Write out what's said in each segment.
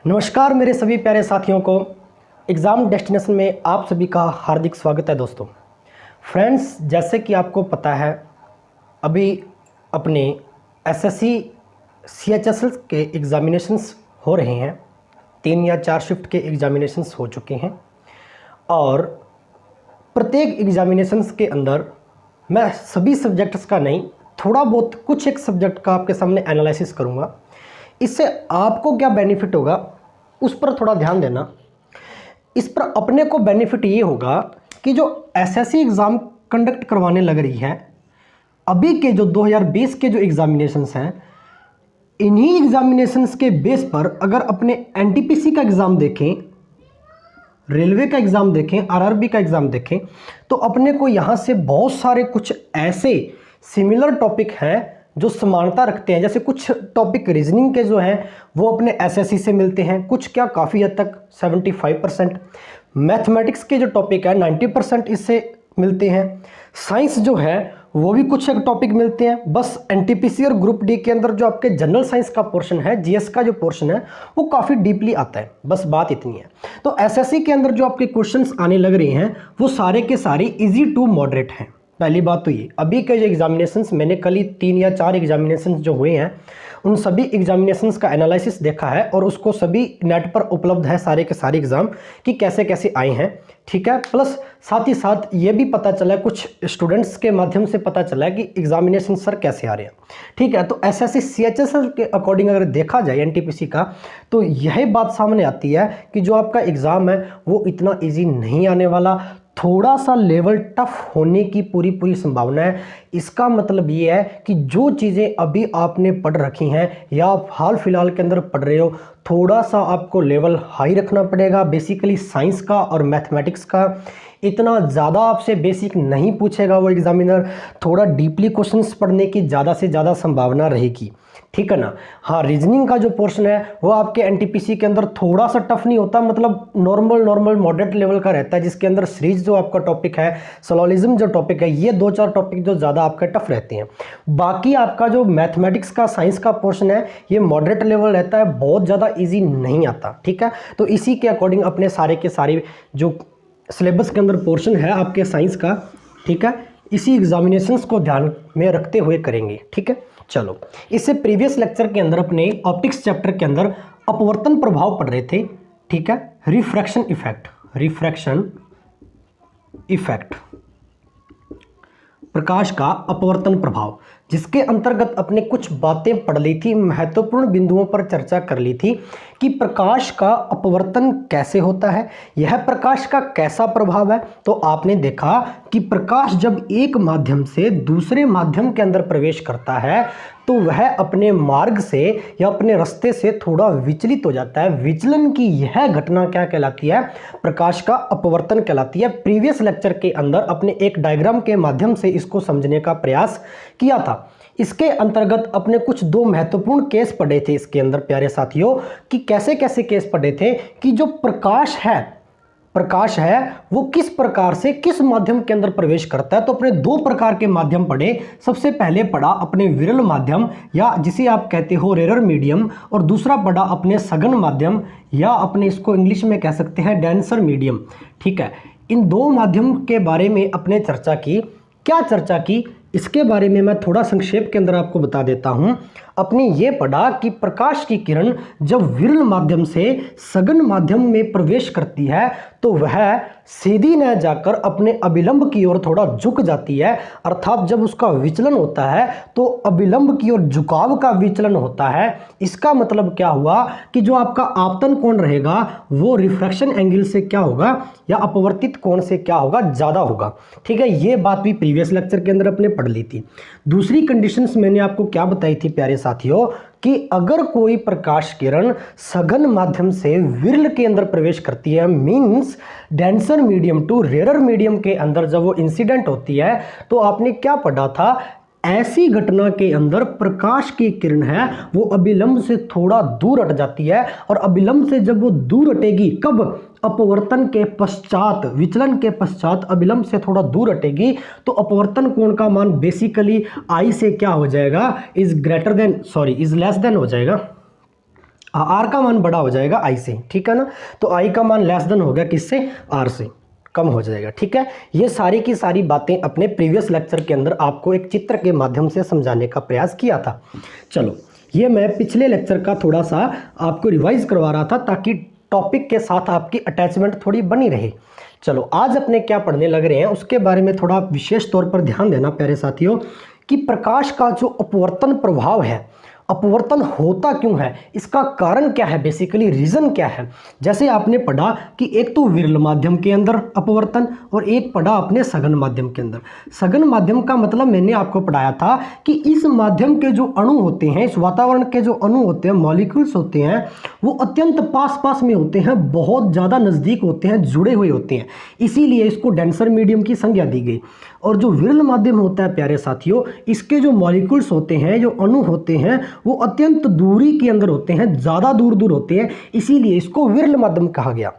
नमस्कार मेरे सभी प्यारे साथियों को एग्ज़ाम डेस्टिनेशन में आप सभी का हार्दिक स्वागत है दोस्तों। फ्रेंड्स, जैसे कि आपको पता है अभी अपने एसएससी सीएचएसएल के एग्ज़ामिनेशंस हो रहे हैं। 3 या 4 शिफ्ट के एग्ज़ामिनेशंस हो चुके हैं और प्रत्येक एग्ज़ामिनेशंस के अंदर मैं सभी सब्जेक्ट्स का नहीं, थोड़ा बहुत कुछ एक सब्जेक्ट का आपके सामने एनालिसिस करूँगा। इससे आपको क्या बेनिफिट होगा उस पर थोड़ा ध्यान देना। इस पर अपने को बेनिफिट ये होगा कि जो एसएससी एग्ज़ाम कंडक्ट करवाने लग रही है, अभी के जो 2020 के जो एग्ज़ामिनेशंस हैं, इन्हीं एग्ज़ामिनेशंस के बेस पर अगर अपने एनटीपीसी का एग्ज़ाम देखें, रेलवे का एग्ज़ाम देखें, आरआरबी का एग्ज़ाम देखें, तो अपने को यहाँ से बहुत सारे कुछ ऐसे सिमिलर टॉपिक हैं जो समानता रखते हैं। जैसे कुछ टॉपिक रीजनिंग के जो हैं वो अपने एसएससी से मिलते हैं, कुछ क्या काफ़ी हद तक 75%। मैथमेटिक्स के जो टॉपिक है 90% इससे मिलते हैं। साइंस जो है वो भी कुछ एक टॉपिक मिलते हैं। बस एनटीपीसी और ग्रुप डी के अंदर जो आपके जनरल साइंस का पोर्शन है, जीएस का जो पोर्शन है वो काफ़ी डीपली आता है। बस बात इतनी है। तो एसएससी के अंदर जो आपके क्वेश्चंस आने लग रहे हैं वो सारे के सारे इजी टू मॉडरेट हैं। पहली बात तो ये, अभी के जो एग्जामिनेशंस मैंने कल ही 3 या 4 एग्जामिनेशंस जो हुए हैं उन सभी एग्जामिनेशंस का एनालिसिस देखा है और उसको सभी नेट पर उपलब्ध है, सारे के सारे एग्ज़ाम कि कैसे कैसे आए हैं। ठीक है, प्लस साथ ही साथ ये भी पता चला है, कुछ स्टूडेंट्स के माध्यम से पता चला है कि एग्जामिनेशन सर कैसे आ रहे हैं। ठीक है, तो एसएससी सीएचएसएल के अकॉर्डिंग अगर देखा जाए एनटीपीसी का, तो यही बात सामने आती है कि जो आपका एग्ज़ाम है वो इतना ईजी नहीं आने वाला, थोड़ा सा लेवल टफ होने की पूरी संभावना है। इसका मतलब ये है कि जो चीज़ें अभी आपने पढ़ रखी हैं या आप हाल फिलहाल के अंदर पढ़ रहे हो, थोड़ा सा आपको लेवल हाई रखना पड़ेगा। बेसिकली साइंस का और मैथमेटिक्स का इतना ज़्यादा आपसे बेसिक नहीं पूछेगा वो एग्जामिनर, थोड़ा डीपली क्वेश्चंस पढ़ने की ज़्यादा से ज़्यादा संभावना रहेगी। ठीक है ना। हाँ, रीजनिंग का जो पोर्शन है वो आपके एनटीपीसी के अंदर थोड़ा सा टफ नहीं होता, मतलब नॉर्मल मॉडरेट लेवल का रहता है, जिसके अंदर सीरीज जो आपका टॉपिक है, सोलोलिज्म जो टॉपिक है, ये 2-4 टॉपिक जो ज़्यादा आपके टफ रहते हैं। बाकी आपका जो मैथमेटिक्स का साइंस का पोर्शन है ये मॉडरेट लेवल रहता है, बहुत ज़्यादा ईजी नहीं आता। ठीक है, तो इसी के अकॉर्डिंग अपने सारे के सारे जो सिलेबस के अंदर पोर्शन है आपके साइंस का, ठीक है, इसी एग्जामिनेशंस को ध्यान में रखते हुए करेंगे। ठीक है, चलो, इससे प्रीवियस लेक्चर के अंदर अपने ऑप्टिक्स चैप्टर के अंदर अपवर्तन प्रभाव पढ़ रहे थे। ठीक है, रिफ्रैक्शन इफेक्ट, प्रकाश का अपवर्तन प्रभाव, जिसके अंतर्गत अपने कुछ बातें पढ़ ली थी, महत्वपूर्ण बिंदुओं पर चर्चा कर ली थी कि प्रकाश का अपवर्तन कैसे होता है, यह प्रकाश का कैसा प्रभाव है। तो आपने देखा कि प्रकाश जब एक माध्यम से दूसरे माध्यम के अंदर प्रवेश करता है तो वह अपने मार्ग से या अपने रास्ते से थोड़ा विचलित हो जाता है। विचलन की यह घटना क्या कहलाती है? प्रकाश का अपवर्तन कहलाती है। प्रीवियस लेक्चर के अंदर अपने एक डायग्राम के माध्यम से इसको समझने का प्रयास किया था। इसके अंतर्गत अपने कुछ 2 महत्वपूर्ण केस पढ़े थे इसके अंदर प्यारे साथियों, कि कैसे कैसे केस पढ़े थे कि जो प्रकाश है वो किस प्रकार से किस माध्यम के अंदर प्रवेश करता है। तो अपने 2 प्रकार के माध्यम पढ़े। सबसे पहले पढ़ा अपने विरल माध्यम या जिसे आप कहते हो रेयर मीडियम, और दूसरा पढ़ा अपने सघन माध्यम या अपने इसको इंग्लिश में कह सकते हैं डेंसर मीडियम। ठीक है, इन 2 माध्यम के बारे में अपने चर्चा की। क्या चर्चा की इसके बारे में मैं थोड़ा संक्षेप के अंदर आपको बता देता हूं। अपने ये पढ़ा कि प्रकाश की किरण जब विरल माध्यम से सघन माध्यम में प्रवेश करती है तो वह सीधी न जाकर अपने अभिलंब की ओर थोड़ा झुक जाती है, अर्थात जब उसका विचलन होता है तो अभिलंब की ओर झुकाव का विचलन होता है। इसका मतलब क्या हुआ कि जो आपका आपतन कोण रहेगा वो रिफ्रैक्शन एंगल से क्या होगा या अपवर्तित कोण से क्या होगा, ज़्यादा होगा। ठीक है, ये बात भी प्रीवियस लेक्चर के अंदर अपने पढ़ ली थी। दूसरी कंडीशंस मैंने आपको क्या बताई थी प्यारे साथियों, कि अगर कोई प्रकाश किरण सघन माध्यम से विरल के अंदर प्रवेश करती है, means denser medium to rare medium के अंदर जब वो इंसिडेंट होती है, तो आपने क्या पढ़ा था, ऐसी घटना के अंदर प्रकाश की किरण है वो अभिलंब से थोड़ा दूर हट जाती है, और अभिलंब से जब वो दूर हटेगी, कब? अपवर्तन के पश्चात, विचलन के पश्चात अभिलंब से थोड़ा दूर हटेगी, तो अपवर्तन कोण का मान बेसिकली आई से क्या हो जाएगा, इज लेस देन हो जाएगा। आर का मान बड़ा हो जाएगा आई से, ठीक है ना। तो आई का मान लेस देन हो गया किससे, आर से, कम हो जाएगा, ठीक है। ये सारी की सारी बातें अपने प्रीवियस लेक्चर के अंदर आपको एक चित्र के माध्यम से समझाने का प्रयास किया था। चलो, ये मैं पिछले लेक्चर का थोड़ा सा आपको रिवाइज करवा रहा था ताकि टॉपिक के साथ आपकी अटैचमेंट थोड़ी बनी रहे। चलो, आज अपने क्या पढ़ने लग रहे हैं उसके बारे में थोड़ा विशेष तौर पर ध्यान देना प्यारे साथियों, कि प्रकाश का जो अपवर्तन प्रभाव है, अपवर्तन होता क्यों है, इसका कारण क्या है, बेसिकली रीज़न क्या है। जैसे आपने पढ़ा कि एक तो विरल माध्यम के अंदर अपवर्तन और एक पढ़ा अपने सघन माध्यम के अंदर। सघन माध्यम का मतलब मैंने आपको पढ़ाया था कि इस माध्यम के जो अणु होते हैं, इस वातावरण के जो अणु होते हैं, मॉलिक्यूल्स होते हैं, वो अत्यंत पास पास में होते हैं, बहुत ज़्यादा नज़दीक होते हैं, जुड़े हुए होते हैं, इसीलिए इसको डेंसर मीडियम की संज्ञा दी गई। और जो विरल माध्यम होता है प्यारे साथियों, इसके जो मॉलिक्यूल्स होते हैं, जो अणु होते हैं, वो अत्यंत दूरी के अंदर होते हैं, ज़्यादा दूर दूर होते हैं, इसीलिए इसको विरल माध्यम कहा गया।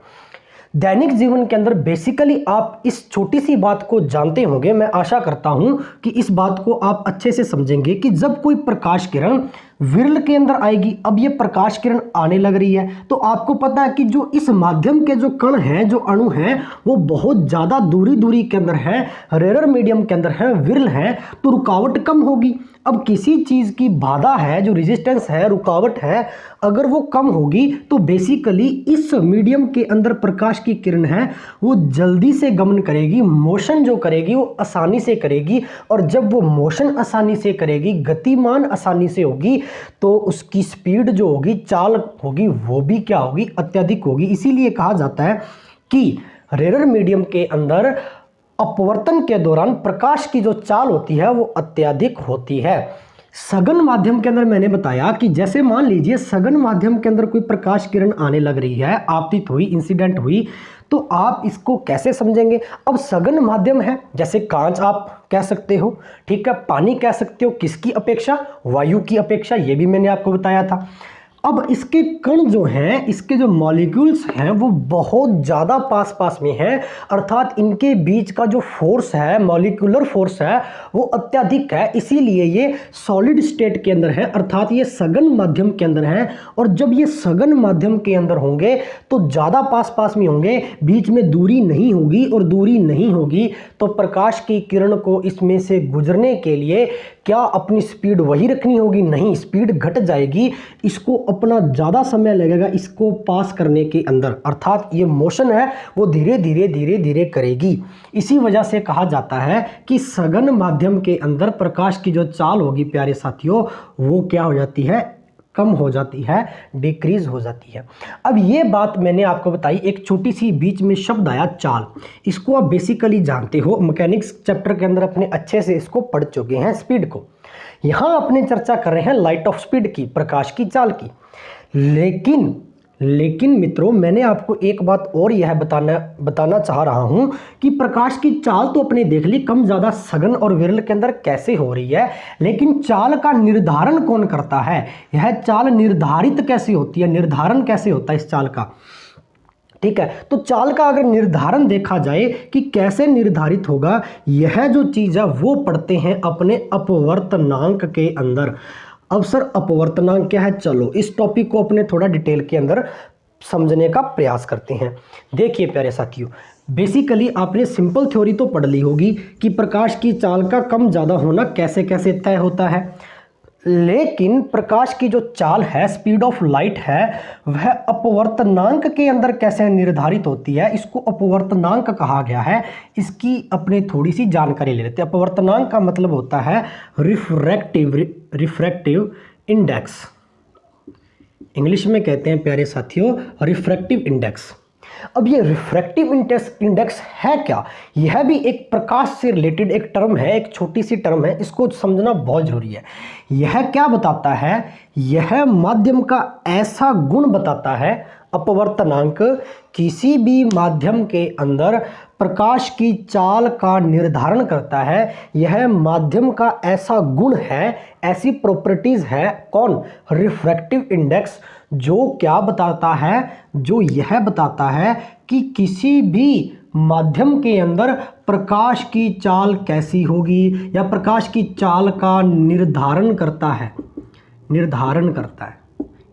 दैनिक जीवन के अंदर बेसिकली आप इस छोटी सी बात को जानते होंगे। मैं आशा करता हूं कि इस बात को आप अच्छे से समझेंगे कि जब कोई प्रकाश किरण विरल के अंदर आएगी, अब ये प्रकाश किरण आने लग रही है, तो आपको पता है कि जो इस माध्यम के जो कण हैं, जो अणु हैं, वो बहुत ज़्यादा दूरी के अंदर हैं, रेयर मीडियम के अंदर हैं, विरल हैं, तो रुकावट कम होगी। अब किसी चीज़ की बाधा है, जो रेजिस्टेंस है, रुकावट है, अगर वो कम होगी तो बेसिकली इस मीडियम के अंदर प्रकाश की किरण है वो जल्दी से गमन करेगी, मोशन जो करेगी वो आसानी से करेगी, और जब वो मोशन आसानी से करेगी, गतिमान आसानी से होगी, तो उसकी स्पीड जो होगी, चाल होगी, वो भी क्या होगी, अत्यधिक होगी। इसीलिए कहा जाता है कि रेयर मीडियम के अंदर अपवर्तन के दौरान प्रकाश की जो चाल होती है वो अत्यधिक होती है। सघन माध्यम के अंदर मैंने बताया कि जैसे मान लीजिए सघन माध्यम के अंदर कोई प्रकाश किरण आने लग रही है, आपतित हुई, इंसिडेंट हुई, तो आप इसको कैसे समझेंगे। अब सघन माध्यम है, जैसे कांच आप कह सकते हो, ठीक है, पानी कह सकते हो, किसकी अपेक्षा, वायु की अपेक्षा, ये भी मैंने आपको बताया था। अब इसके कण जो हैं, इसके जो मॉलिक्यूल्स हैं, वो बहुत ज़्यादा पास पास में हैं, अर्थात इनके बीच का जो फोर्स है, मॉलिक्यूलर फोर्स है, वो अत्यधिक है, इसीलिए ये सॉलिड स्टेट के अंदर है, अर्थात ये सघन माध्यम के अंदर है। और जब ये सघन माध्यम के अंदर होंगे तो ज़्यादा पास पास में होंगे, बीच में दूरी नहीं होगी, और दूरी नहीं होगी तो प्रकाश की किरण को इसमें से गुजरने के लिए क्या अपनी स्पीड वही रखनी होगी, नहीं, स्पीड घट जाएगी, इसको अपना ज़्यादा समय लगेगा इसको पास करने के अंदर, अर्थात ये मोशन है वो धीरे धीरे करेगी। इसी वजह से कहा जाता है कि सघन माध्यम के अंदर प्रकाश की जो चाल होगी प्यारे साथियों, वो क्या हो जाती है, कम हो जाती है, डिक्रीज हो जाती है। अब ये बात मैंने आपको बताई, एक छोटी सी बीच में शब्द आया चाल, इसको आप बेसिकली जानते हो, मैकेनिक्स चैप्टर के अंदर अपने अच्छे से इसको पढ़ चुके हैं, स्पीड को। यहाँ अपने चर्चा कर रहे हैं लाइट ऑफ स्पीड की, प्रकाश की चाल की। लेकिन मित्रों, मैंने आपको एक बात और यह बताना चाह रहा हूं कि प्रकाश की चाल तो अपने देख ली, कम ज़्यादा सघन और विरल के अंदर कैसे हो रही है, लेकिन चाल का निर्धारण कौन करता है, यह चाल निर्धारित कैसे होती है, निर्धारण कैसे होता है इस चाल का, ठीक है। तो चाल का अगर निर्धारण देखा जाए कि कैसे निर्धारित होगा, यह जो चीज़ है वो पढ़ते हैं अपने अपवर्तनांक के अंदर। अब सर अपवर्तनांक क्या है, चलो इस टॉपिक को अपने थोड़ा डिटेल के अंदर समझने का प्रयास करते हैं। देखिए प्यारे साथियों, बेसिकली आपने सिंपल थ्योरी तो पढ़ ली होगी कि प्रकाश की चाल का कम ज़्यादा होना कैसे कैसे तय होता है, लेकिन प्रकाश की जो चाल है, स्पीड ऑफ लाइट है, वह अपवर्तनांक के अंदर कैसे निर्धारित होती है, इसको अपवर्तनांक कहा गया है। इसकी अपने थोड़ी सी जानकारी ले लेते हैं। अपवर्तनांक का मतलब होता है रिफ्रैक्टिव इंडेक्स, इंग्लिश में कहते हैं प्यारे साथियों रिफ्रैक्टिव इंडेक्स। अब ये रिफ्रैक्टिव इंडेक्स है क्या, यह भी एक प्रकाश से रिलेटेड एक टर्म है, एक छोटी सी टर्म है, इसको समझना बहुत जरूरी है। यह क्या बताता है, यह माध्यम का ऐसा गुण बताता है, अपवर्तनांक किसी भी माध्यम के अंदर प्रकाश की चाल का निर्धारण करता है। यह माध्यम का ऐसा गुण है, ऐसी प्रॉपर्टीज है, कौन, रिफ्रैक्टिव इंडेक्स, जो क्या बताता है, जो यह बताता है कि किसी भी माध्यम के अंदर प्रकाश की चाल कैसी होगी, या प्रकाश की चाल का निर्धारण करता है, निर्धारण करता है।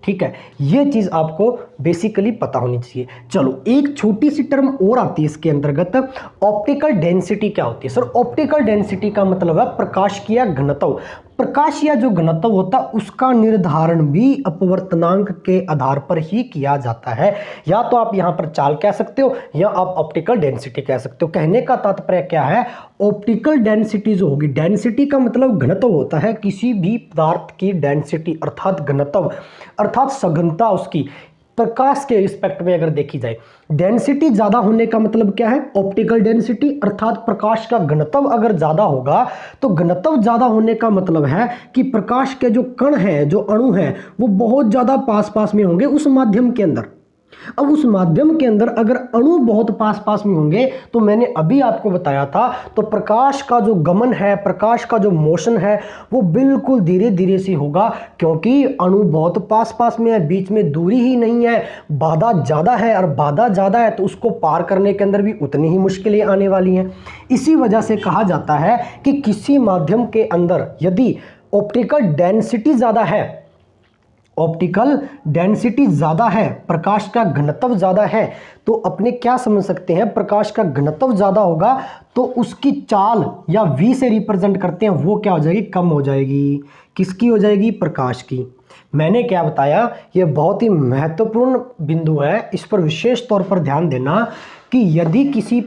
ठीक है, ये चीज़ आपको बेसिकली पता होनी चाहिए। चलो एक छोटी सी टर्म और आती है इसके अंतर्गत, ऑप्टिकल डेंसिटी क्या होती है? सर ऑप्टिकल डेंसिटी का मतलब है प्रकाश की या घनत्व। प्रकाश या जो घनत्व होता है उसका निर्धारण भी अपवर्तनांक के आधार पर ही किया जाता है। या तो आप यहां पर चाल कह सकते हो या आप ऑप्टिकल डेंसिटी कह सकते हो। कहने का तात्पर्य क्या है, ऑप्टिकल डेंसिटी जो होगी, डेंसिटी का मतलब घनत्व होता है किसी भी पदार्थ की डेंसिटी अर्थात घनत्व अर्थात सघनता उसकी प्रकाश के रिस्पेक्ट में अगर देखी जाए। डेंसिटी ज्यादा होने का मतलब क्या है, ऑप्टिकल डेंसिटी अर्थात प्रकाश का घनत्व अगर ज्यादा होगा तो घनत्व ज्यादा होने का मतलब है कि प्रकाश के जो कण हैं, जो अणु हैं, वो बहुत ज्यादा पास पास में होंगे उस माध्यम के अंदर। अब उस माध्यम के अंदर अगर अणु बहुत पास पास में होंगे तो मैंने अभी आपको बताया था, तो प्रकाश का जो गमन है, प्रकाश का जो मोशन है वो बिल्कुल धीरे धीरे से होगा, क्योंकि अणु बहुत पास पास में है, बीच में दूरी ही नहीं है, बाधा ज़्यादा है, और बाधा ज़्यादा है तो उसको पार करने के अंदर भी उतनी ही मुश्किलें आने वाली हैं। इसी वजह से कहा जाता है कि किसी माध्यम के अंदर यदि ऑप्टिकल डेंसिटी ज़्यादा है, ऑप्टिकल डेंसिटी ज़्यादा है, प्रकाश का घनत्व ज़्यादा है, तो अपने क्या समझ सकते हैं, प्रकाश का घनत्व ज़्यादा होगा तो उसकी चाल या v से रिप्रेजेंट करते हैं वो क्या हो जाएगी, कम हो जाएगी। किसकी हो जाएगी, प्रकाश की। मैंने क्या बताया, ये बहुत ही महत्वपूर्ण बिंदु है, इस पर विशेष तौर पर ध्यान देना कि यदि किसी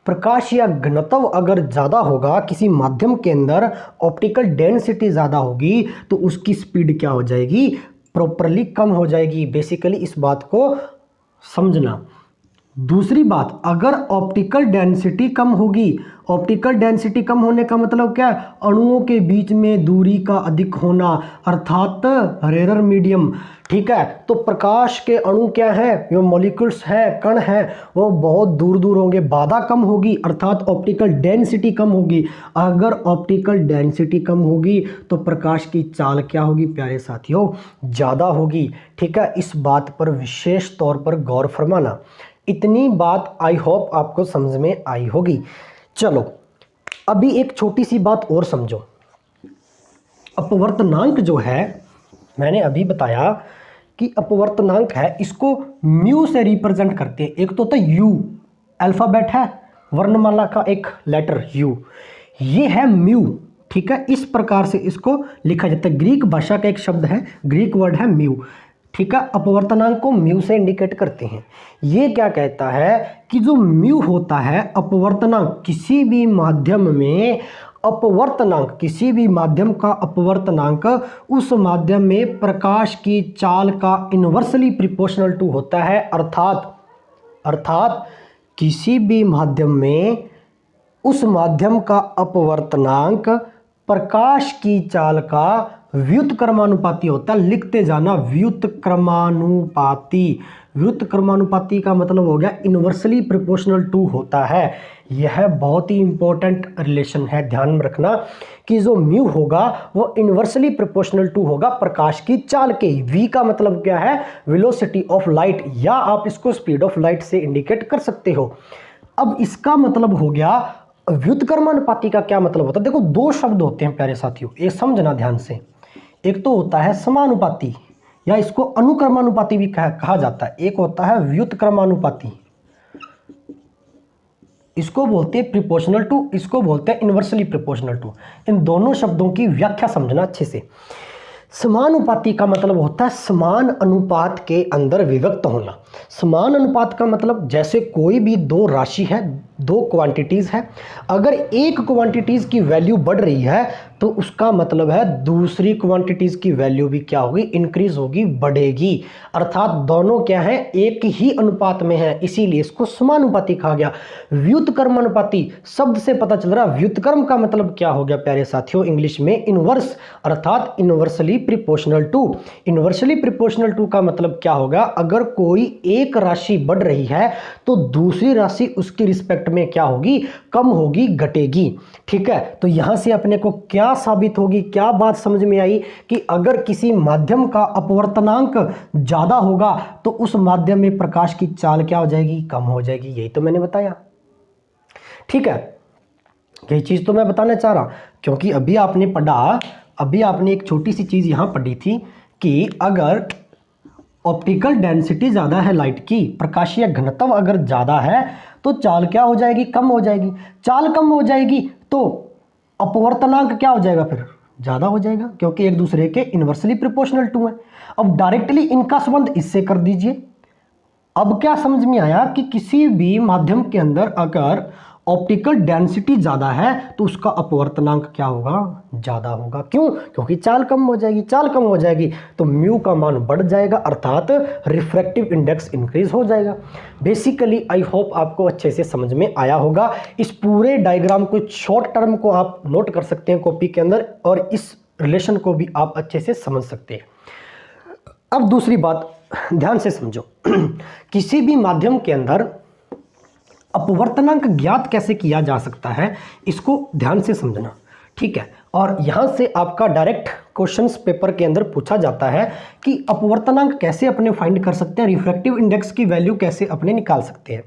प्रकाश या घनत्व अगर ज़्यादा होगा किसी माध्यम के अंदर, ऑप्टिकल डेंसिटी ज़्यादा होगी तो उसकी स्पीड क्या हो जाएगी, प्रॉपरली कम हो जाएगी। बेसिकली इस बात को समझना। दूसरी बात, अगर ऑप्टिकल डेंसिटी कम होगी, ऑप्टिकल डेंसिटी कम होने का मतलब क्या है, अणुओं के बीच में दूरी का अधिक होना अर्थात रेयर मीडियम। ठीक है, तो प्रकाश के अणु क्या है, जो मॉलिक्यूल्स है, कण है, वो बहुत दूर दूर होंगे, बाधा कम होगी अर्थात ऑप्टिकल डेंसिटी कम होगी। अगर ऑप्टिकल डेंसिटी कम होगी तो प्रकाश की चाल क्या होगी प्यारे साथियों, ज़्यादा होगी। ठीक है, इस बात पर विशेष तौर पर गौर फरमाना। इतनी बात आई होप आपको समझ में आई होगी। चलो अभी एक छोटी सी बात और समझो। अपवर्तनांक जो है, मैंने अभी बताया कि अपवर्तनांक है, इसको म्यू से रिप्रेजेंट करते हैं। एक तो होता है यू, अल्फाबेट है, वर्णमाला का एक लेटर यू, ये है म्यू। ठीक है, इस प्रकार से इसको लिखा जाता है। ग्रीक भाषा का एक शब्द है, ग्रीक वर्ड है म्यू। ठीक है, अपवर्तनांक को म्यू से इंडिकेट करते हैं। ये क्या कहता है कि जो म्यू होता है अपवर्तनांक, किसी भी माध्यम में अपवर्तनांक, किसी भी माध्यम का अपवर्तनांक उस माध्यम में प्रकाश की चाल का इन्वर्सली प्रोपोर्शनल टू होता है। अर्थात किसी भी माध्यम में उस माध्यम का अपवर्तनांक प्रकाश की चाल का व्युत्क्रमानुपाती होता है। लिखते जाना, व्युत्क्रमानुपाती। व्युत्क्रमानुपाती का मतलब हो गया इन्वर्सली प्रोपोर्शनल टू होता है। यह बहुत ही इंपॉर्टेंट रिलेशन है, ध्यान में रखना कि जो म्यू होगा वो इन्वर्सली प्रोपोर्शनल टू होगा प्रकाश की चाल के। v का मतलब क्या है, वेलोसिटी ऑफ लाइट, या आप इसको स्पीड ऑफ लाइट से इंडिकेट कर सकते हो। अब इसका मतलब हो गया, व्युत्क्रमानुपाती का क्या मतलब होता है। देखो दो शब्द होते हैं प्यारे साथियों, ये समझना ध्यान से। एक तो होता है समानुपाती, या इसको अनुक्रमानुपाती भी कहा जाता है। एक होता है व्युत्क्रमानुपाती, इसको बोलते हैं प्रोपोर्शनल टू, इसको बोलते हैं इन्वर्सली प्रोपोर्शनल टू। इन दोनों शब्दों की व्याख्या समझना अच्छे से। समानुपाती का मतलब होता है समान अनुपात के अंदर विभक्त होना। समान अनुपात का मतलब जैसे कोई भी दो राशि है, दो क्वांटिटीज़ है, अगर एक क्वांटिटीज़ की वैल्यू बढ़ रही है तो उसका मतलब है दूसरी क्वांटिटीज़ की वैल्यू भी क्या होगी, इंक्रीज होगी, बढ़ेगी। अर्थात दोनों क्या है, एक ही अनुपात में है, इसीलिए इसको समानुपाती कहा गया। व्युत्क्रमानुपाती शब्द से पता चल रहा है, व्युत्क्रम का मतलब क्या हो गया प्यारे साथियों, इंग्लिश में इनवर्स, अर्थात inversely proportional to. Inversely proportional to का मतलब क्या होगा, अगर कोई एक राशि बढ़ रही है तो दूसरी राशि उसकी रिस्पेक्ट में क्या होगी, कम होगी, घटेगी। ठीक है, तो यहां से अपने को क्या साबित होगी, क्या बात समझ में आई कि अगर किसी माध्यम का अपवर्तनांक ज्यादा होगा तो उस माध्यम में प्रकाश की चाल क्या हो जाएगी, कम हो जाएगी। यही तो मैंने बताया। ठीक है, यही चीज तो मैं बताना चाह रहा, क्योंकि अभी आपने पढ़ा, अभी आपने एक छोटी सी चीज यहां पढ़ी थी कि अगर ऑप्टिकल डेंसिटी ज़्यादा है लाइट की, प्रकाशीय घनत्व अगर ज़्यादा है तो चाल क्या हो जाएगी, कम हो जाएगी। चाल कम हो जाएगी तो अपवर्तनांक क्या हो जाएगा, फिर ज़्यादा हो जाएगा, क्योंकि एक दूसरे के इन्वर्सली प्रोपोर्शनल टू है। अब डायरेक्टली इनका संबंध इससे कर दीजिए। अब क्या समझ में आया कि किसी भी माध्यम के अंदर अगर ऑप्टिकल डेंसिटी ज़्यादा है तो उसका अपवर्तनांक क्या होगा, ज़्यादा होगा। क्यों? क्योंकि चाल कम हो जाएगी। चाल कम हो जाएगी तो म्यू का मान बढ़ जाएगा, अर्थात रिफ्रैक्टिव इंडेक्स इंक्रीज हो जाएगा। बेसिकली आई होप आपको अच्छे से समझ में आया होगा। इस पूरे डायग्राम को, शॉर्ट टर्म को आप नोट कर सकते हैं कॉपी के अंदर, और इस रिलेशन को भी आप अच्छे से समझ सकते हैं। अब दूसरी बात ध्यान से समझो। किसी भी माध्यम के अंदर अपवर्तनांक ज्ञात कैसे किया जा सकता है, इसको ध्यान से समझना, ठीक है। और यहाँ से आपका डायरेक्ट क्वेश्चंस पेपर के अंदर पूछा जाता है कि अपवर्तनांक कैसे अपने फाइंड कर सकते हैं, रिफ्रैक्टिव इंडेक्स की वैल्यू कैसे अपने निकाल सकते हैं।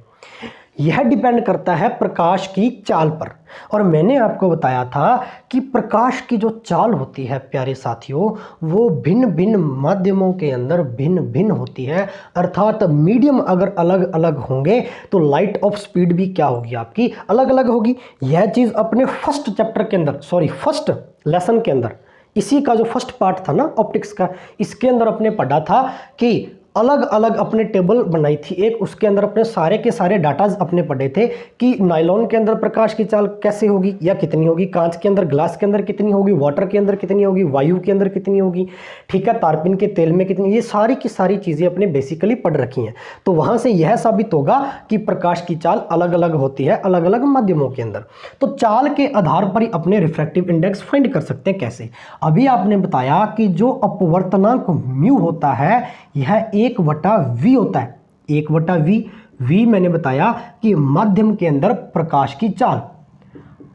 यह डिपेंड करता है प्रकाश की चाल पर। और मैंने आपको बताया था कि प्रकाश की जो चाल होती है प्यारे साथियों, वो भिन्न भिन्न माध्यमों के अंदर भिन्न भिन्न होती है, अर्थात मीडियम अगर अलग अलग होंगे तो लाइट ऑफ स्पीड भी क्या होगी, आपकी अलग अलग होगी। यह चीज़ अपने फर्स्ट चैप्टर के अंदर, फर्स्ट लेसन के अंदर, इसी का जो फर्स्ट पार्ट था ना ऑप्टिक्स का, इसके अंदर अपने पढ़ा था कि अलग अलग अपने टेबल बनाई थी एक, उसके अंदर अपने सारे के सारे डाटाज अपने पढ़े थे कि नायलॉन के अंदर प्रकाश की चाल कैसे होगी या कितनी होगी, कांच के अंदर, ग्लास के अंदर कितनी होगी, वाटर के अंदर कितनी होगी, वायु के अंदर कितनी होगी, ठीक है, तारपीन के तेल में कितनी, ये सारी की सारी चीज़ें अपने बेसिकली पढ़ रखी हैं। तो वहाँ से यह साबित होगा कि प्रकाश की चाल अलग अलग होती है अलग अलग माध्यमों के अंदर। तो चाल के आधार पर ही अपने रिफ्रैक्टिव इंडेक्स फाइंड कर सकते हैं। कैसे? अभी आपने बताया कि जो अपवर्तनांक म्यू होता है यह 1/v होता है, 1/v। v मैंने बताया कि माध्यम के अंदर प्रकाश की चाल,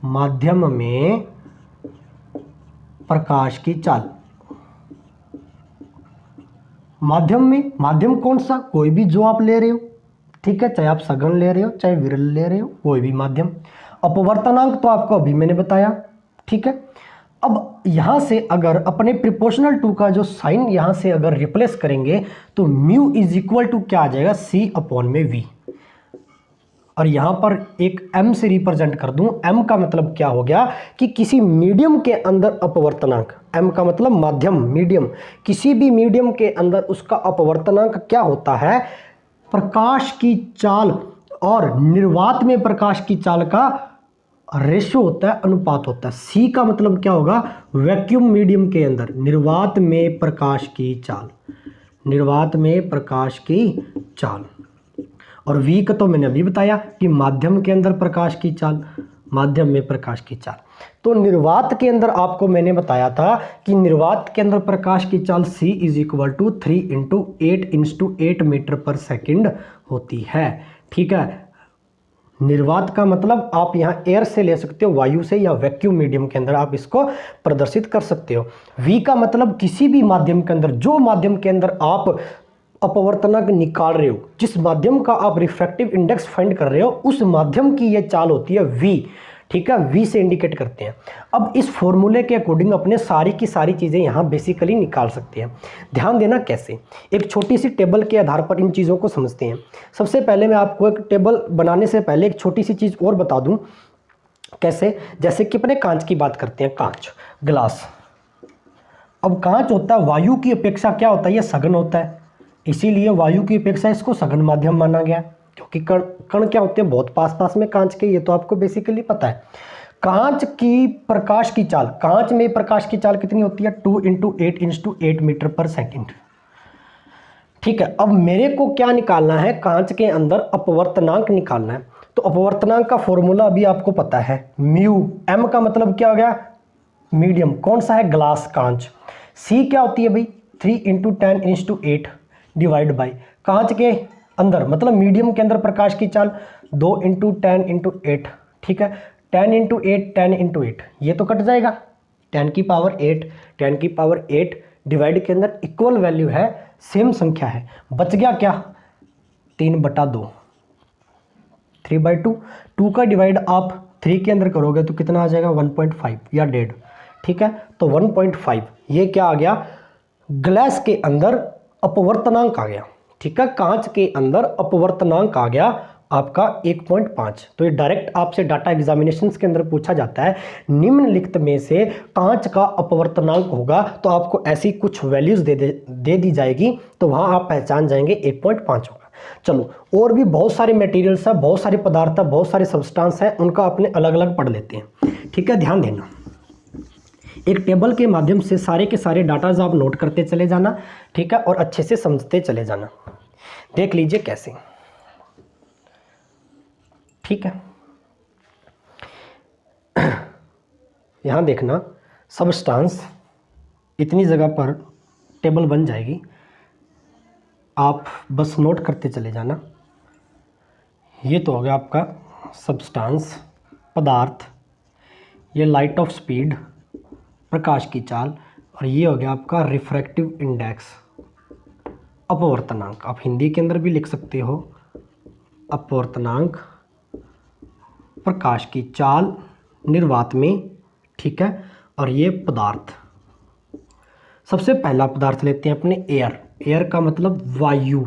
माध्यम में प्रकाश की चाल, माध्यम में, माध्यम कौन सा, कोई भी जो आप ले रहे हो, ठीक है, चाहे आप सघन ले रहे हो चाहे विरल ले रहे हो, कोई भी माध्यम। अपवर्तनांक तो आपको अभी मैंने बताया, ठीक है। अब यहाँ से अगर अपने प्रोपोर्शनल टू का जो साइन यहाँ से अगर रिप्लेस करेंगे तो म्यू इज इक्वल टू क्या आ जाएगा, c/v। और यहाँ पर एक m से रिप्रेजेंट कर दूं। m का मतलब क्या हो गया कि किसी मीडियम के अंदर अपवर्तनांक, m का मतलब माध्यम, मीडियम, किसी भी मीडियम के अंदर उसका अपवर्तनांक क्या होता है, प्रकाश की चाल और निर्वात में प्रकाश की चाल का रेशियो होता है, अनुपात होता है। सी का मतलब क्या होगा, वैक्यूम मीडियम के अंदर निर्वात में प्रकाश की चाल, निर्वात में प्रकाश की चाल। और वी का तो मैंने अभी बताया कि माध्यम के अंदर प्रकाश की चाल, माध्यम में प्रकाश की चाल। तो निर्वात के अंदर आपको मैंने बताया था कि निर्वात के अंदर प्रकाश की चाल C is equal to 3 × 8 metre पर सेकेंड होती है, ठीक है। निर्वात का मतलब आप यहाँ एयर से ले सकते हो, वायु से, या वैक्यूम मीडियम के अंदर आप इसको प्रदर्शित कर सकते हो। वी का मतलब किसी भी माध्यम के अंदर, जो माध्यम के अंदर आप अपवर्तनांक निकाल रहे हो, जिस माध्यम का आप रिफ्रैक्टिव इंडेक्स फाइंड कर रहे हो, उस माध्यम की ये चाल होती है वी, ठीक है, वी से इंडिकेट करते हैं। अब इस फॉर्मूले के अकॉर्डिंग अपने सारी की सारी चीज़ें यहाँ बेसिकली निकाल सकते हैं। ध्यान देना कैसे, एक छोटी सी टेबल के आधार पर इन चीज़ों को समझते हैं। सबसे पहले मैं आपको एक टेबल बनाने से पहले एक छोटी सी चीज़ और बता दूँ। कैसे? जैसे कि अपने कांच की बात करते हैं, कांच, ग्लास। अब कांच होता है, वायु की अपेक्षा क्या होता है, ये सघन होता है, इसीलिए वायु की अपेक्षा इसको सघन माध्यम माना गया, क्योंकि कण कण क्या होते हैं, बहुत पास पास में कांच के, ये तो आपको बेसिकली पता है। कांच की प्रकाश की चाल, कांच में प्रकाश की चाल कितनी होती है, 2 × 8 मीटर पर सेकेंड, ठीक है। अब मेरे को क्या निकालना है, कांच के अंदर अपवर्तनांक निकालना है। तो अपवर्तनांक का फॉर्मूला अभी आपको पता है, म्यू, m का मतलब क्या हो गया, मीडियम, कौन सा है, ग्लास, कांच। c क्या होती है भाई, 3 × 10⁸ डिवाइड बाई कांच के अंदर, मतलब मीडियम के अंदर प्रकाश की चाल 2 × 10⁸, ठीक है। 10 × 8 10 × 8, ये तो कट जाएगा, 10⁸ डिवाइड के अंदर इक्वल वैल्यू है, सेम संख्या है, बच गया क्या, 3/2, 3/2। 2 का डिवाइड आप 3 के अंदर करोगे तो कितना आ जाएगा, 1.5 या 1.5, ठीक है। तो 1.5 ये क्या आ गया, ग्लास के अंदर अपवर्तनांक आ गया, ठीक है, कांच के अंदर अपवर्तनांक आ गया आपका 1.5। तो ये डायरेक्ट आपसे डाटा एग्जामिनेशंस के अंदर पूछा जाता है, निम्नलिखित में से कांच का अपवर्तनांक होगा, तो आपको ऐसी कुछ वैल्यूज दे दी जाएगी, तो वहां आप पहचान जाएंगे 1.5 होगा। चलो, और भी बहुत सारे मटेरियल्स है, बहुत सारे पदार्थ है, बहुत सारे सब्सटेंस है, उनका अपने अलग अलग पढ़ लेते हैं, ठीक है। ध्यान देना, एक टेबल के माध्यम से सारे के सारे डाटाज आप नोट करते चले जाना, ठीक है, और अच्छे से समझते चले जाना। देख लीजिए कैसे, ठीक है। यहां देखना, सब्सटेंस इतनी जगह पर टेबल बन जाएगी, आप बस नोट करते चले जाना। ये तो हो गया आपका सब्सटेंस, पदार्थ, ये लाइट ऑफ स्पीड, प्रकाश की चाल, और ये हो गया आपका रिफ्रैक्टिव इंडेक्स, अपवर्तनांक। आप हिंदी के अंदर भी लिख सकते हो, अपवर्तनांक, प्रकाश की चाल निर्वात में, ठीक है। और ये पदार्थ, सबसे पहला पदार्थ लेते हैं अपने एयर। एयर का मतलब वायु।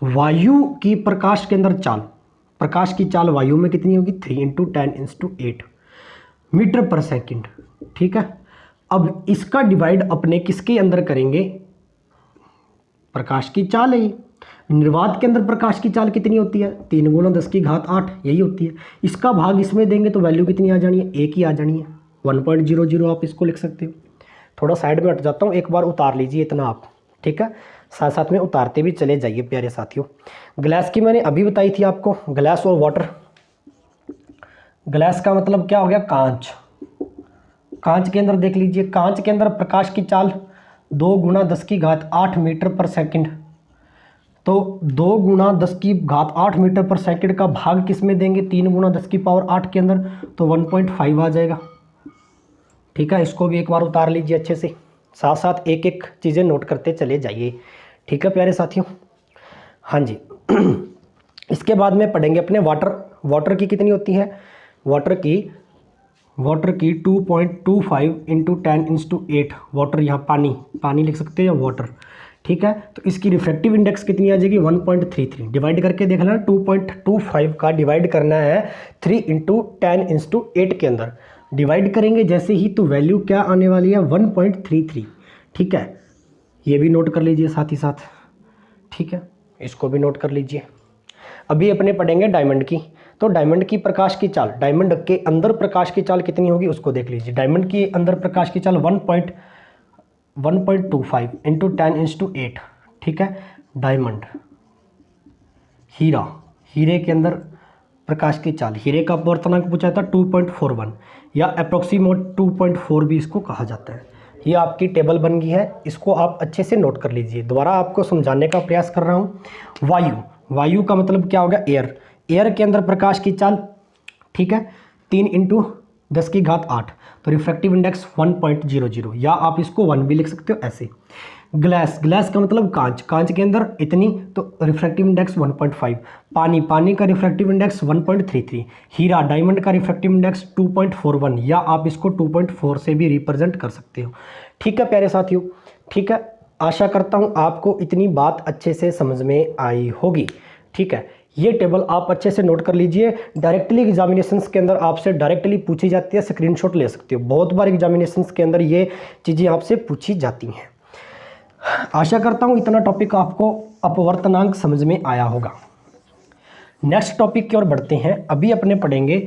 वायु की प्रकाश के अंदर चाल, प्रकाश की चाल वायु में कितनी होगी? 3 × 10⁸ मीटर पर सेकंड, ठीक है। अब इसका डिवाइड अपने किसके अंदर करेंगे? प्रकाश की चाल है। निर्वात के अंदर प्रकाश की चाल कितनी होती है? 3 × 10⁸ यही होती है। इसका भाग इसमें देंगे तो वैल्यू कितनी आ जानी है? 1 ही आ जानी है, 1.00 आप इसको लिख सकते हो। थोड़ा साइड में हट जाता हूँ, एक बार उतार लीजिए इतना आप, ठीक है, साथ साथ में उतारते भी चले जाइए प्यारे साथियों। ग्लास की मैंने अभी बताई थी आपको, ग्लास और वाटर। ग्लास का मतलब क्या हो गया? कांच। कांच के अंदर देख लीजिए, कांच के अंदर प्रकाश की चाल 2 × 10⁸ मीटर पर सेकंड। तो 2 × 10⁸ मीटर पर सेकंड का भाग किस में देंगे? 3 × 10⁸ के अंदर, तो 1.5 आ जाएगा, ठीक है। इसको भी एक बार उतार लीजिए अच्छे से, साथ साथ एक एक चीज़ें नोट करते चले जाइए, ठीक है प्यारे साथियों। हाँ जी। इसके बाद में पढ़ेंगे अपने वाटर। वाटर की कितनी होती है? वाटर की 2.25 × 10⁸ वाटर, यहाँ पानी लिख सकते हैं या वाटर, ठीक है। तो इसकी रिफ्रैक्टिव इंडेक्स कितनी आ जाएगी? 1.33। डिवाइड करके देख लेना, 2.25 का डिवाइड करना है 3 × 10⁸ के अंदर। डिवाइड करेंगे जैसे ही तो वैल्यू क्या आने वाली है? 1.33, ठीक है। ये भी नोट कर लीजिए साथ ही साथ, ठीक है, इसको भी नोट कर लीजिए। अभी अपने पढ़ेंगे डायमंड की। तो डायमंड की प्रकाश की चाल, डायमंड के अंदर प्रकाश की चाल कितनी होगी उसको देख लीजिए। डायमंड के अंदर प्रकाश की चाल 1.25 × 10⁸, ठीक है। डायमंड, हीरा, हीरे के अंदर प्रकाश की चाल, हीरे का अपवर्तनांक पूछा था 2.41 या अप्रोक्सीमेट 2.4 भी इसको कहा जाता है। ये आपकी टेबल बन गई है, इसको आप अच्छे से नोट कर लीजिए। दोबारा आपको समझाने का प्रयास कर रहा हूँ। वायु, वायु का मतलब क्या होगा? एयर। एयर के अंदर प्रकाश की चाल, ठीक है, 3 × 10⁸, तो रिफ्रैक्टिव इंडेक्स 1.00, या आप इसको 1 भी लिख सकते हो ऐसे। ग्लास, ग्लास का मतलब कांच, कांच के अंदर इतनी, तो रिफ्रैक्टिव इंडेक्स 1.5। पानी का रिफ्रैक्टिव इंडेक्स 1.33। हीरा, डायमंड का रिफ्रैक्टिव इंडेक्स 2.41, या आप इसको 2.4 से भी रिप्रेजेंट कर सकते हो, ठीक है प्यारे साथियों, ठीक है। आशा करता हूँ आपको इतनी बात अच्छे से समझ में आई होगी, ठीक है। ये टेबल आप अच्छे से नोट कर लीजिए। डायरेक्टली एग्जामिनेशंस के अंदर आपसे डायरेक्टली पूछी जाती है, स्क्रीनशॉट ले सकते हो। बहुत बार एग्जामिनेशंस के अंदर ये चीज़ें आपसे पूछी जाती हैं। आशा करता हूँ इतना टॉपिक आपको अपवर्तनांक समझ में आया होगा। नेक्स्ट टॉपिक की ओर बढ़ते हैं। अभी अपने पढ़ेंगे,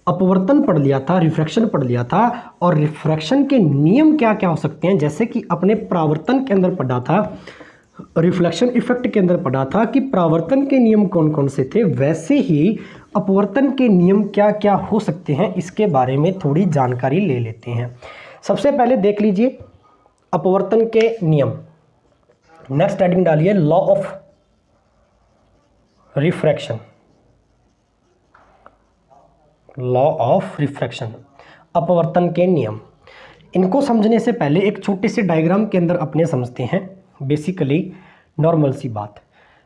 अपवर्तन पढ़ लिया था, रिफ्रैक्शन पढ़ लिया था, और रिफ्रैक्शन के नियम क्या क्या हो सकते हैं। जैसे कि अपने परावर्तन के अंदर पढ़ा था, रिफ्लेक्शन इफेक्ट के अंदर पढ़ा था कि परावर्तन के नियम कौन कौन से थे, वैसे ही अपवर्तन के नियम क्या क्या हो सकते हैं, इसके बारे में थोड़ी जानकारी ले लेते हैं। सबसे पहले देख लीजिए अपवर्तन के नियम। नेक्स्ट हेडिंग डालिए law of refraction. Law of refraction, अपवर्तन के नियम। इनको समझने से पहले एक छोटे से डायग्राम के अंदर अपने समझते हैं। बेसिकली नॉर्मल सी बात,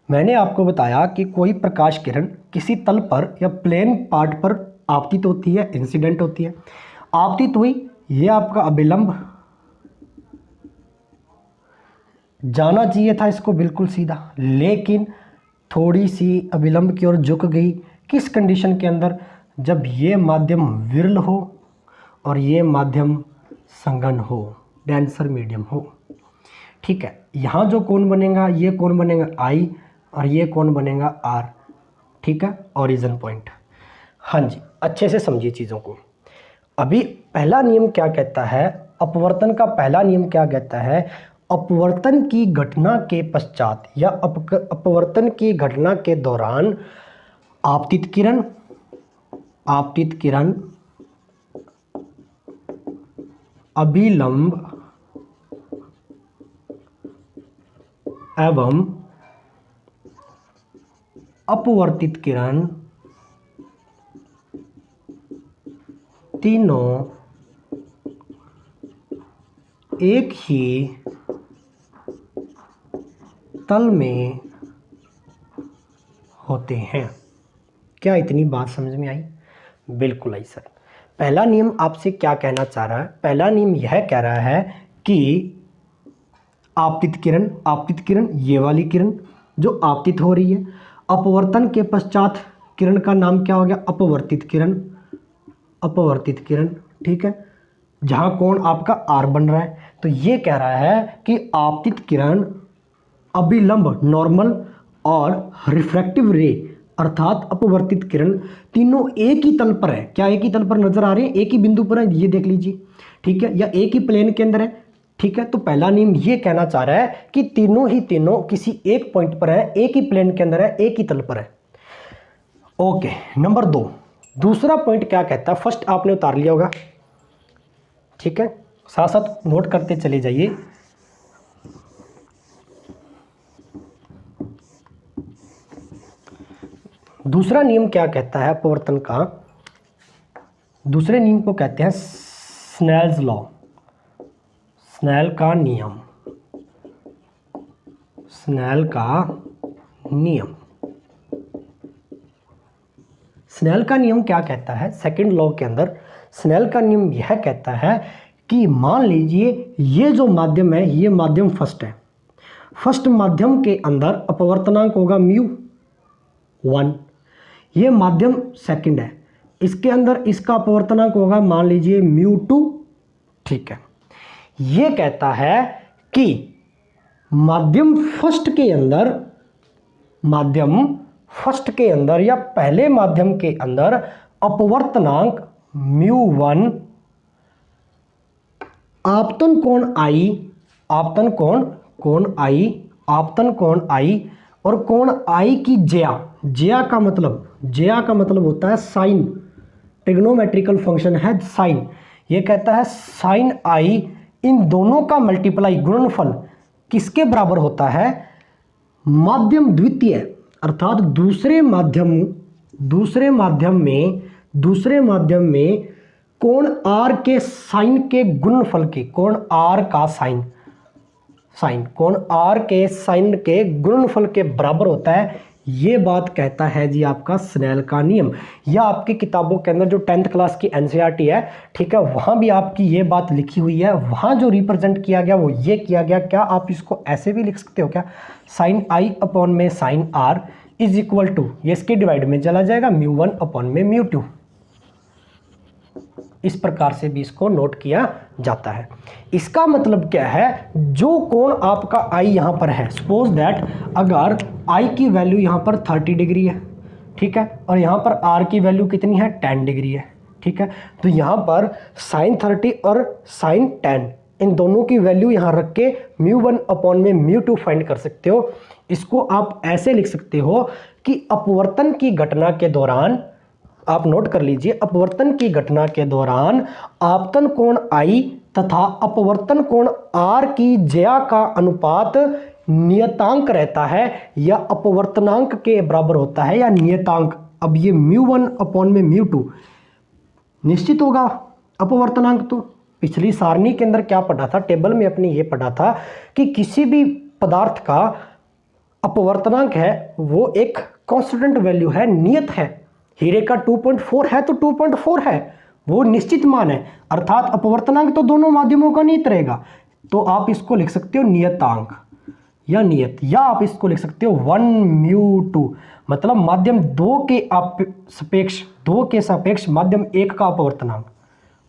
मैंने आपको बताया कि कोई प्रकाश किरण किसी तल पर या प्लेन पार्ट पर आपतित होती है, इंसिडेंट होती है। आपतित हुई, ये आपका अभिलंब जाना चाहिए था इसको बिल्कुल सीधा, लेकिन थोड़ी सी अविलंब की ओर झुक गई। किस कंडीशन के अंदर? जब ये माध्यम विरल हो और ये माध्यम संघन हो, डेंसर मीडियम हो। ठीक है, यहाँ जो कोण बनेगा, ये कोण बनेगा आई और ये कोण बनेगा आर। ठीक है, ओरिजिन पॉइंट। हाँ जी, अच्छे से समझिए चीज़ों को। अभी पहला नियम क्या कहता है? अपवर्तन का पहला नियम क्या कहता है? अपवर्तन की घटना के पश्चात या अपवर्तन की घटना के दौरान आपतित किरण अभिलंब एवं अपवर्तित किरण तीनों एक ही तल में होते हैं। क्या इतनी बात समझ में आई? बिल्कुल आई सर। पहला नियम आपसे क्या कहना चाह रहा है? पहला नियम यह कह रहा है कि आपतित किरण ये वाली किरण जो आपतित हो रही है, अपवर्तन के पश्चात किरण का नाम क्या हो गया? अपवर्तित किरण। ठीक है, जहाँ कोण आपका आर बन रहा है। तो ये कह रहा है कि आपतित किरण अभिलंब नॉर्मल और रिफ्रैक्टिव रे अर्थात अपवर्तित किरण तीनों एक ही तल पर है। क्या एक ही तल पर नजर आ रहे हैं? एक ही बिंदु पर है, ये देख लीजिए। ठीक है, या एक ही प्लेन के अंदर है। ठीक है, तो पहला नियम ये कहना चाह रहा है कि तीनों किसी एक पॉइंट पर है, एक ही प्लेन के अंदर है, एक ही तल पर है। ओके, नंबर 2 दूसरा पॉइंट क्या कहता है? फर्स्ट आपने उतार लिया होगा। ठीक है, साथ साथ नोट करते चले जाइए। दूसरा नियम क्या कहता है अपवर्तन का? दूसरे नियम को कहते हैं स्नेल्स लॉ, स्नेल का नियम। स्नेल का नियम क्या कहता है? सेकंड लॉ के अंदर स्नेल का नियम यह कहता है कि मान लीजिए ये जो माध्यम है, ये माध्यम फर्स्ट है। फर्स्ट माध्यम के अंदर अपवर्तनांक होगा μ1। ये माध्यम सेकंड है, इसके अंदर इसका अपवर्तनांक होगा मान लीजिए μ2। ठीक है, ये कहता है कि माध्यम फर्स्ट के अंदर या पहले माध्यम के अंदर अपवर्तनांक μ1 आपतन कोण I और कोण I की ज्या का मतलब होता है साइन। ट्रिग्नोमेट्रिकल फंक्शन है साइन। ये कहता है साइन I इन दोनों का मल्टीप्लाई गुणनफल किसके बराबर होता है? माध्यम द्वितीय अर्थात दूसरे माध्यम में कोण R के साइन के गुणनफल के, कोण R के साइन के गुणनफल के बराबर होता है। ये बात कहता है जी आपका स्नेल का नियम। या आपकी किताबों के अंदर जो 10th क्लास की एनसीईआरटी है, ठीक है, वहाँ भी आपकी ये बात लिखी हुई है। वहाँ जो रिप्रेजेंट किया गया वो ये किया गया। क्या आप इसको ऐसे भी लिख सकते हो क्या? साइन I अपॉन में sine R is equal to, ये इसके डिवाइड में चला जाएगा μ1 अपॉन में μ2। इस प्रकार से भी इसको नोट किया जाता है। इसका मतलब क्या है? जो कोण आपका I यहाँ पर है, सपोज दैट अगर I की वैल्यू यहाँ पर 30 डिग्री है, ठीक है, और यहाँ पर R की वैल्यू कितनी है? 10 डिग्री है। ठीक है, तो यहाँ पर साइन 30 और साइन 10 इन दोनों की वैल्यू यहाँ रख के μ1 अपॉन में μ2 फाइंड कर सकते हो। इसको आप ऐसे लिख सकते हो कि अपवर्तन की घटना के दौरान, आप नोट कर लीजिए, अपवर्तन की घटना के दौरान आपतन कोण I तथा अपवर्तन कोण R की ज्या का अनुपात नियतांक रहता है या अपवर्तनांक के बराबर होता है या नियतांक। अब ये μ1 अपॉन में μ2 निश्चित होगा अपवर्तनांक। तो पिछली सारणी के अंदर क्या पढ़ा था, टेबल में अपने ये पढ़ा था कि किसी भी पदार्थ का अपवर्तनांक है वो एक कांस्टेंट वैल्यू है, नियत है। हीरे का 2.4 है तो 2.4 है, वो निश्चित मान है, अर्थात अपवर्तनांक तो दोनों माध्यमों का नियत रहेगा। तो आप इसको लिख सकते हो नियतांक। या नियत, या आप इसको लिख सकते हो 1μ2, मतलब माध्यम 2 के सापेक्ष माध्यम 1 का अपवर्तनांक।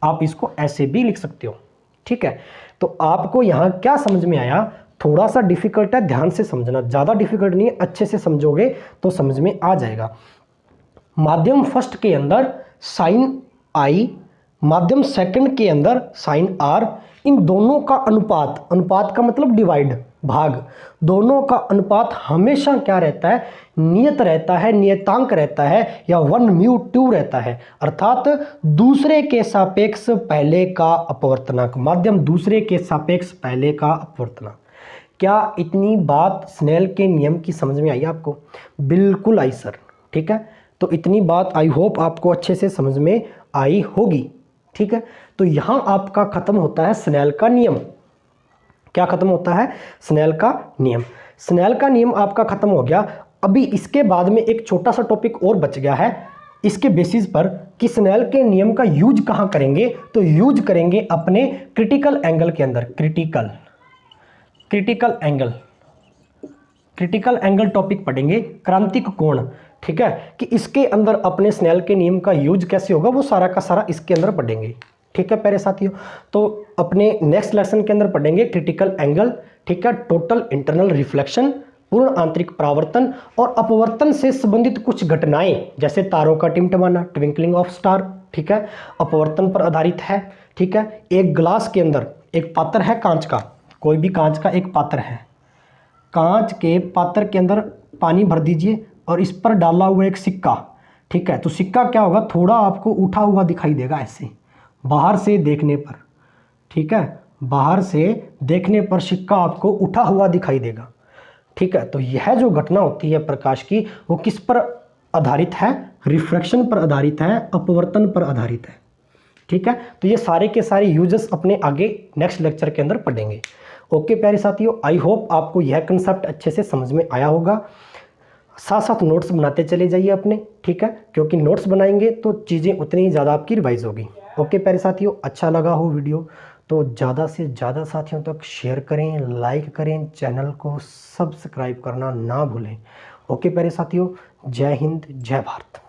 आप इसको ऐसे भी लिख सकते हो। ठीक है, तो आपको यहाँ क्या समझ में आया? थोड़ा सा डिफिकल्ट है, ध्यान से समझना, ज़्यादा डिफिकल्ट नहीं है, अच्छे से समझोगे तो समझ में आ जाएगा। माध्यम फर्स्ट के अंदर साइन आई, माध्यम सेकंड के अंदर साइन आर, इन दोनों का अनुपात, अनुपात का मतलब डिवाइड, भाग, दोनों का अनुपात हमेशा क्या रहता है? नियत रहता है, नियतांक रहता है, या 1μ2 रहता है, अर्थात दूसरे के सापेक्ष पहले का अपवर्तनांक, माध्यम दूसरे के सापेक्ष पहले का अपवर्तनांक। क्या इतनी बात स्नेल के नियम की समझ में आई आपको? बिल्कुल आई सर। ठीक है, तो इतनी बात आई होप आपको अच्छे से समझ में आई होगी। ठीक है, तो यहाँ आपका खत्म होता है स्नेल का नियम। क्या खत्म होता है? स्नेल का नियम। स्नेल का नियम आपका खत्म हो गया। अभी इसके बाद में एक छोटा सा टॉपिक और बच गया है, इसके बेसिस पर कि स्नेल के नियम का यूज कहाँ करेंगे? तो यूज करेंगे अपने क्रिटिकल एंगल के अंदर। क्रिटिकल एंगल टॉपिक पढ़ेंगे, क्रांतिक कोण। ठीक है, कि इसके अंदर अपने स्नेल के नियम का यूज कैसे होगा, वो सारा का सारा इसके अंदर पढ़ेंगे। ठीक है प्यारे साथियों, तो अपने नेक्स्ट लेसन के अंदर पढ़ेंगे क्रिटिकल एंगल। ठीक है, टोटल इंटरनल रिफ्लेक्शन, पूर्ण आंतरिक परावर्तन और अपवर्तन से संबंधित कुछ घटनाएं, जैसे तारों का टिमटिमाना, ट्विंकलिंग ऑफ स्टार। ठीक है, अपवर्तन पर आधारित है। ठीक है, एक ग्लास के अंदर एक पात्र है कांच का, कोई भी कांच का एक पात्र है, कांच के पात्र के अंदर पानी भर दीजिए और इस पर डाला हुआ एक सिक्का। ठीक है, तो सिक्का क्या होगा? थोड़ा आपको उठा हुआ दिखाई देगा ऐसे बाहर से देखने पर। ठीक है, बाहर से देखने पर सिक्का आपको उठा हुआ दिखाई देगा। ठीक है, तो यह जो घटना होती है प्रकाश की, वो किस पर आधारित है? रिफ्रैक्शन पर आधारित है, अपवर्तन पर आधारित है। ठीक है, तो ये सारे के सारे यूजेस अपने आगे नेक्स्ट लेक्चर के अंदर पढ़ेंगे। ओके प्यारे साथियों, आई होप आपको यह कंसेप्ट अच्छे से समझ में आया होगा। साथ साथ नोट्स बनाते चले जाइए अपने। ठीक है, क्योंकि नोट्स बनाएंगे तो चीज़ें उतनी ही ज़्यादा आपकी रिवाइज होगी। ओके प्यारे साथियों, अच्छा लगा हो वीडियो तो ज़्यादा से ज़्यादा साथियों तक शेयर करें, लाइक करें, चैनल को सब्सक्राइब करना ना भूलें। ओके प्यारे साथियों, जय हिंद, जय भारत।